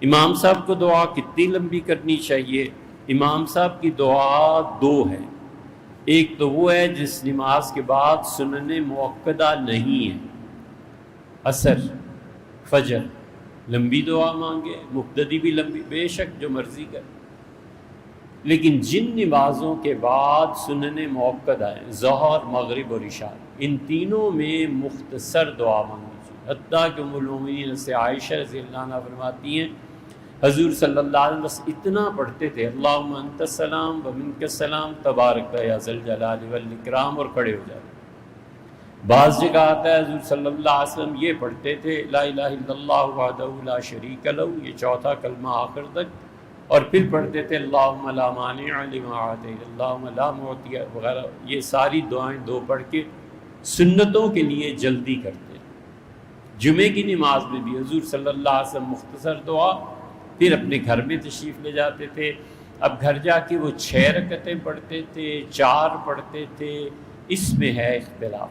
امام صاحب کو دعا کتنی لمبی کرنی چاہیے؟ امام صاحب کی دعا دو ہے، ایک تو وہ ہے جس نماز کے بعد سنن موقدہ نہیں ہے، عصر فجر، لمبی دعا مانگے، مقتدی بھی لمبی، بے شک جو مرضی کرے، لیکن جن نمازوں کے بعد سنن موقدہ ہیں، ظہر، مغرب اور عشاء، ان تینوں میں مختصر دعا مانگنی چاہیے۔ حتیٰ کہ ام المومنین سے عائشہ رضی اللہ عنہ فرماتی ہیں حضور صلی اللہ علیہ وسلم اتنا پڑھتے تھے اللہم انت السلام و منک السلام تبارک یا ذی الجلال والاکرام، اور کھڑے ہو جاتے۔ بعض جگہ آتا ہے حضور صلی اللہ علیہ وسلم یہ پڑھتے تھے لا الہ الا اللہ وحدہ لا شریک لہ، یہ چوتھا کلمہ آخر تک، اور پھر پڑھتے تھے اللہم لا مانع لما اعطیت اللہم لا معطی وغیرہ۔ یہ ساری دعائیں دو پڑھ کے سنتوں کے لیے جلدی کرتے ہیں۔ جمعے کی نماز میں بھی حضور صلی اللہ علیہ وسلم مختصر دعا، پھر اپنے گھر میں تشریف لے جاتے تھے۔ اب گھر جا کے وہ 6 رکعتیں پڑھتے تھے، 4 پڑھتے تھے، اس میں ہے اختلاف۔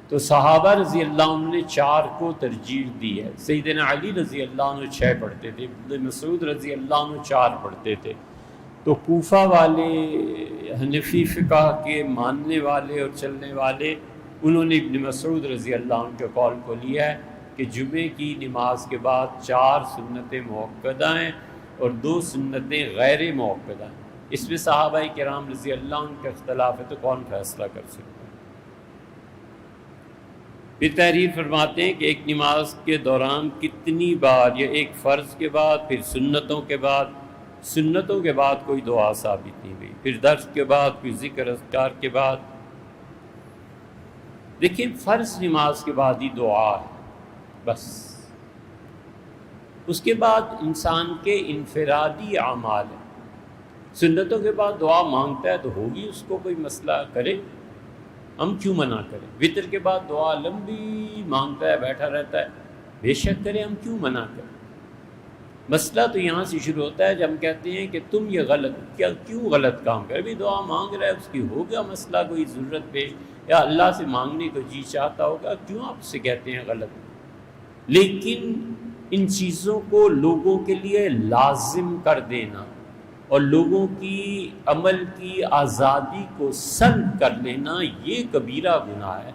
تو صحابہ رضی اللہ عنہ نے 4 کو ترجیح دی ہے، سیدنا علی رضی اللہ عنہ 6 پڑھتے تھے، ابن مسعود رضی اللہ عنہ 4 پڑھتے تھے۔ تو کوفہ والے، حنفی فقہ کے ماننے والے اور چلنے والے، انہوں نے ابن مسعود رضی اللہ عنہ کے قول کو لیا ہے کہ جمعے کی نماز کے بعد 4 سنتیں موقدہ ہیں اور 2 سنتیں غیر موقدہ ہیں۔ اس میں صحابہ کرام رضی اللہ عنہ کا اختلاف ہے، تو کون فیصلہ کر سکتا ہے؟ پھر تحریر فرماتے ہیں کہ ایک نماز کے دوران کتنی بار، یا ایک فرض کے بعد، پھر سنتوں کے بعد، سنتوں کے بعد کوئی دعا ثابت نہیں ہوئی، پھر درس کے بعد، پھر ذکر اذکار کے بعد۔ دیکھیں فرض نماز کے بعد ہی دعا ہے بس، اس کے بعد انسان کے انفرادی اعمال ہیں۔ سنتوں کے بعد دعا مانگتا ہے تو ہوگی، اس کو کوئی مسئلہ کرے، ہم کیوں منع کریں؟ وطر کے بعد دعا لمبی مانگتا ہے، بیٹھا رہتا ہے، بے شک کرے، ہم کیوں منع کریں؟ مسئلہ تو یہاں سے شروع ہوتا ہے جب ہم کہتے ہیں کہ تم یہ کیوں غلط کام کرے؟ بھی دعا مانگ رہا ہے، اس کی ہوگا مسئلہ، کوئی ضرورت پیش، یا اللہ سے مانگنے کو جی چاہتا ہوگا، کیوں آپ اسے کہتے ہیں غلط؟ لیکن ان چیزوں کو لوگوں کے لیے لازم کر دینا اور لوگوں کی عمل کی آزادی کو سلب کر لینا، یہ کبیرہ گناہ ہے۔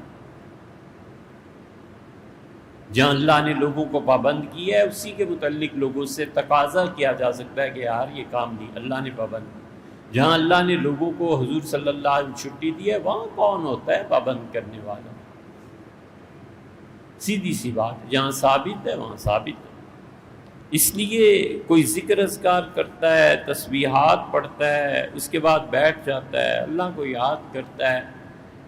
جہاں اللہ نے لوگوں کو پابند کیا ہے، اسی کے متعلق لوگوں سے تقاضا کیا جا سکتا ہے کہ یار یہ کام نہیں، اللہ نے پابند کیا۔ جہاں اللہ نے لوگوں کو حضور صلی اللہ علیہ وسلم چھٹی دی ہے، وہاں کون ہوتا ہے پابند کرنے والا؟ سیدھی سی بات، جہاں ثابت ہے وہاں ثابت ہے۔ اس لیے کوئی ذکر اذکار کرتا ہے، تسبیحات پڑھتا ہے، اس کے بعد بیٹھ جاتا ہے، اللہ کو یاد کرتا ہے،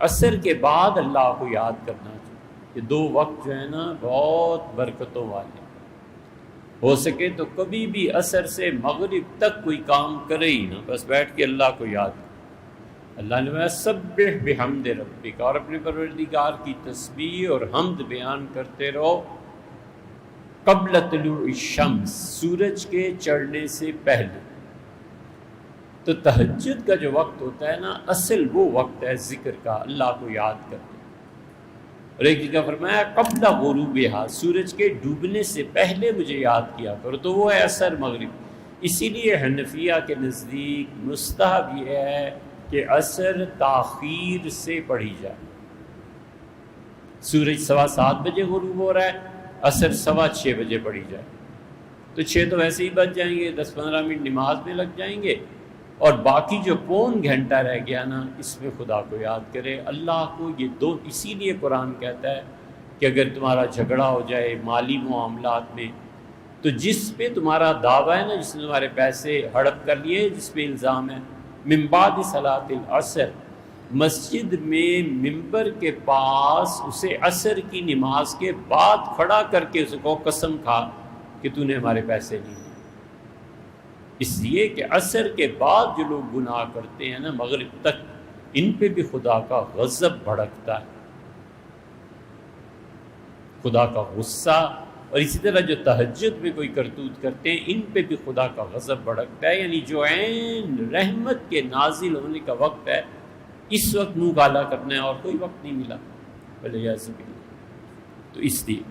عصر کے بعد اللہ کو یاد کرنا چاہیے۔ یہ 2 وقت جو ہے نا بہت برکتوں والے، ہو سکے تو کبھی بھی عصر سے مغرب تک کوئی کام کرے ہی نہ، بس بیٹھ کے اللہ کو یاد کرے۔ اللہ نے فرمایا سبح بحمد ربک، اور اپنے پروردگار کی تسبیح اور حمد بیان کرتے رہو قبل طلوع الشمس، سورج کے چڑھنے سے پہلے۔ تو تہجد کا جو وقت ہوتا ہے نا، اصل وہ وقت ہے ذکر کا، اللہ کو یاد کرنے۔ اور ایک جگہ فرمایا قبل غروبہا، سورج کے ڈوبنے سے پہلے مجھے یاد کیا کرو، تو وہ ہے عصر مغرب۔ اسی لیے حنفیہ کے نزدیک مستحب یہ ہے کہ عصر تاخیر سے پڑھی جائے۔ سورج 7:15 بجے غروب ہو رہا ہے، عصر 6:15 بجے پڑھی جائے، تو 6 تو ویسے ہی بچ جائیں گے، 10-15 منٹ نماز میں لگ جائیں گے، اور باقی جو پون گھنٹہ رہ گیا نا، اس میں خدا کو یاد کرے، اللہ کو۔ یہ 2، اسی لیے قرآن کہتا ہے کہ اگر تمہارا جھگڑا ہو جائے مالی معاملات میں، تو جس پہ تمہارا دعویٰ ہے نا، جس نے تمہارے پیسے ہڑپ کر لیے، جس پہ الزام ہے، من بعد صلاۃ العصر، مسجد میں ممبر کے پاس اسے عصر کی نماز کے بعد کھڑا کر کے اسے کو قسم کھا کہ تو نے ہمارے پیسے نہیں دیے۔ اس لیے کہ عصر کے بعد جو لوگ گناہ کرتے ہیں نا مغرب تک، ان پہ بھی خدا کا غضب بھڑکتا ہے، خدا کا غصہ۔ اور اسی طرح جو تہجد میں کوئی کرتوت کرتے ہیں، ان پہ بھی خدا کا غضب بھڑکتا ہے۔ یعنی جو عین رحمت کے نازل ہونے کا وقت ہے، اس وقت منہ کالا کرنا ہے، اور کوئی وقت نہیں ملا، تو اس لیے